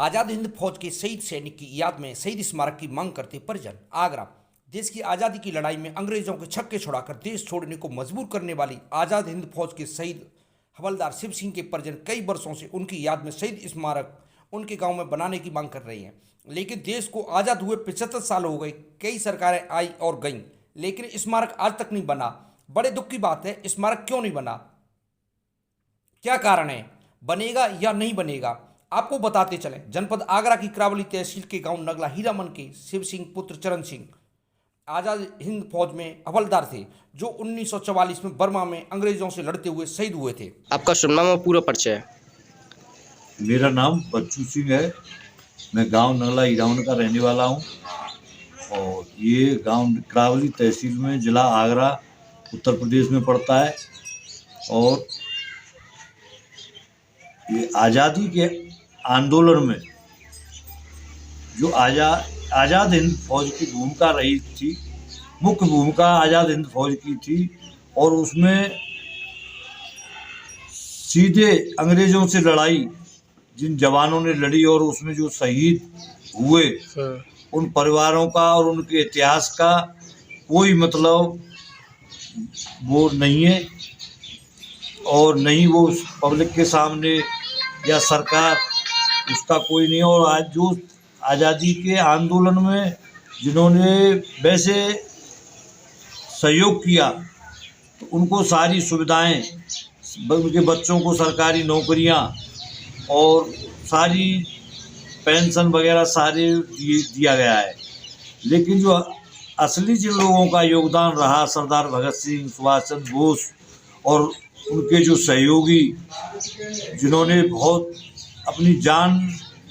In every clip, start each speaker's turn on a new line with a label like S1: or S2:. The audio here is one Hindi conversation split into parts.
S1: आज़ाद हिंद फौज के शहीद सैनिक की याद में शहीद स्मारक की मांग करते परिजन। आगरा। देश की आज़ादी की लड़ाई में अंग्रेजों के छक्के छुड़ाकर देश छोड़ने को मजबूर करने वाली आज़ाद हिंद फौज के शहीद हवलदार शिव सिंह के परिजन कई वर्षों से उनकी याद में शहीद स्मारक उनके गांव में बनाने की मांग कर रहे हैं। लेकिन देश को आज़ाद हुए 75 साल हो गए, कई सरकारें आई और गईं, लेकिन स्मारक आज तक नहीं बना। बड़े दुख की बात है, स्मारक क्यों नहीं बना, क्या कारण है, बनेगा या नहीं बनेगा, आपको बताते चलें। जनपद आगरा की करावली तहसील के गांव नगला हीरामन के शिव सिंह पुत्र चरण सिंह आज़ाद हिंद फौज में हवलदार थे, जो 1944 में बर्मा में अंग्रेजों से लड़ते हुए शहीद हुए थे।
S2: आपका सुनना में पूरा परिचय है।
S3: मेरा नाम बच्चू सिंह है। मैं गांव नगला हीरामन का रहने वाला हूं और ये गांव करावली तहसील में जिला आगरा उत्तर प्रदेश में पड़ता है। और ये आज़ादी के आंदोलन में जो आज़ाद हिंद फौज की भूमिका रही थी, मुख्य भूमिका आज़ाद हिंद फौज की थी, और उसमें सीधे अंग्रेज़ों से लड़ाई जिन जवानों ने लड़ी और उसमें जो शहीद हुए, उन परिवारों का और उनके इतिहास का कोई मतलब वो नहीं है, और नहीं वो पब्लिक के सामने या सरकार उसका कोई नहीं। और आज जो आज़ादी के आंदोलन में जिन्होंने वैसे सहयोग किया, तो उनको सारी सुविधाएं, उनके बच्चों को सरकारी नौकरियां और सारी पेंशन वगैरह सारे दिया गया है। लेकिन जो असली जिन लोगों का योगदान रहा, सरदार भगत सिंह, सुभाष चंद्र बोस और उनके जो सहयोगी जिन्होंने बहुत अपनी जान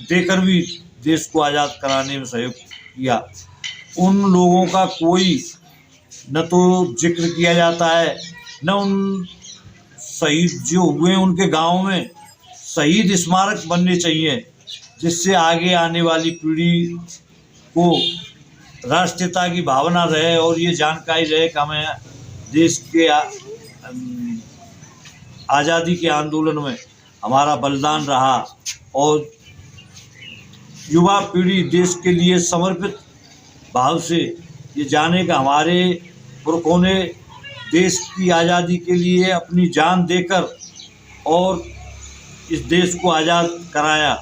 S3: देकर भी देश को आज़ाद कराने में सहयोग किया, उन लोगों का कोई न तो जिक्र किया जाता है, न उन शहीद जो हुए उनके गांव में शहीद स्मारक बनने चाहिए, जिससे आगे आने वाली पीढ़ी को राष्ट्रीयता की भावना रहे और ये जानकारी रहे कि हमें देश के आज़ादी के आंदोलन में हमारा बलिदान रहा, और युवा पीढ़ी देश के लिए समर्पित भाव से ये जाने कि हमारे पुरखों ने देश की आज़ादी के लिए अपनी जान देकर और इस देश को आज़ाद कराया।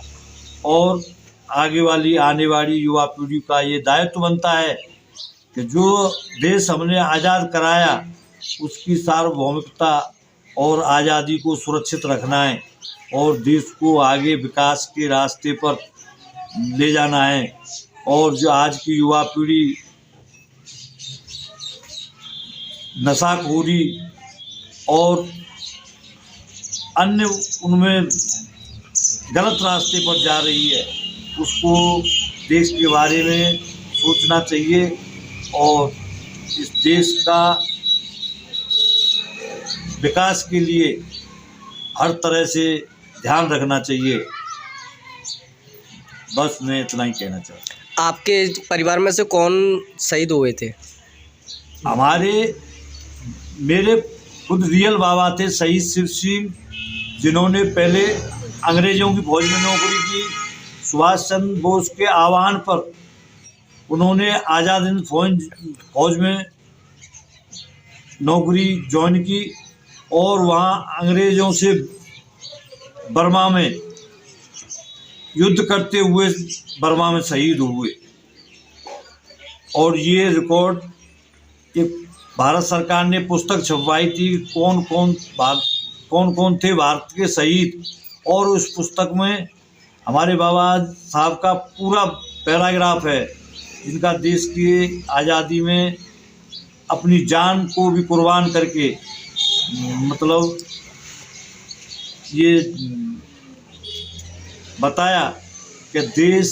S3: और आगे वाली आने वाली युवा पीढ़ी का ये दायित्व बनता है कि जो देश हमने आज़ाद कराया उसकी सार्वभौमिकता और आज़ादी को सुरक्षित रखना है और देश को आगे विकास के रास्ते पर ले जाना है। और जो आज की युवा पीढ़ी नशाखोरी और अन्य उनमें गलत रास्ते पर जा रही है, उसको देश के बारे में सोचना चाहिए और इस देश का विकास के लिए हर तरह से ध्यान रखना चाहिए। बस मैं इतना ही कहना चाहता हूँ।
S2: आपके परिवार में से कौन शहीद हुए थे?
S3: मेरे खुद रियल बाबा थे शहीद शिव सिंह, जिन्होंने पहले अंग्रेज़ों की फौज में नौकरी की। सुभाष चंद्र बोस के आह्वान पर उन्होंने आज़ाद हिंद फौज में नौकरी ज्वाइन की और वहाँ अंग्रेज़ों से बर्मा में युद्ध करते हुए बर्मा में शहीद हुए। और ये रिकॉर्ड एक भारत सरकार ने पुस्तक छपवाई थी, कौन कौन थे भारत के शहीद, और उस पुस्तक में हमारे बाबा साहब का पूरा पैराग्राफ है, जिनका देश की आज़ादी में अपनी जान को भी कुर्बान करके मतलब ये बताया कि देश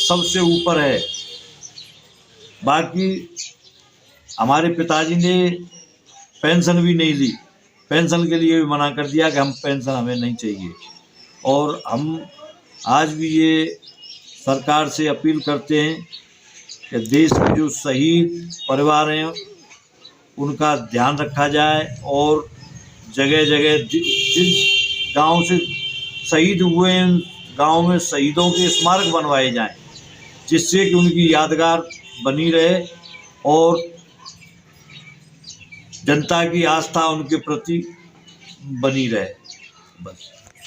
S3: सबसे ऊपर है। बाकी हमारे पिताजी ने पेंशन भी नहीं ली, पेंशन के लिए भी मना कर दिया कि हम पेंशन हमें नहीं चाहिए। और हम आज भी ये सरकार से अपील करते हैं कि देश के जो शहीद परिवार हैं उनका ध्यान रखा जाए और जगह जगह जिस गांव से शहीद हुए हैं गांव में शहीदों के स्मारक बनवाए जाएं, जिससे कि उनकी यादगार बनी रहे और जनता की आस्था उनके प्रति बनी रहे। बस।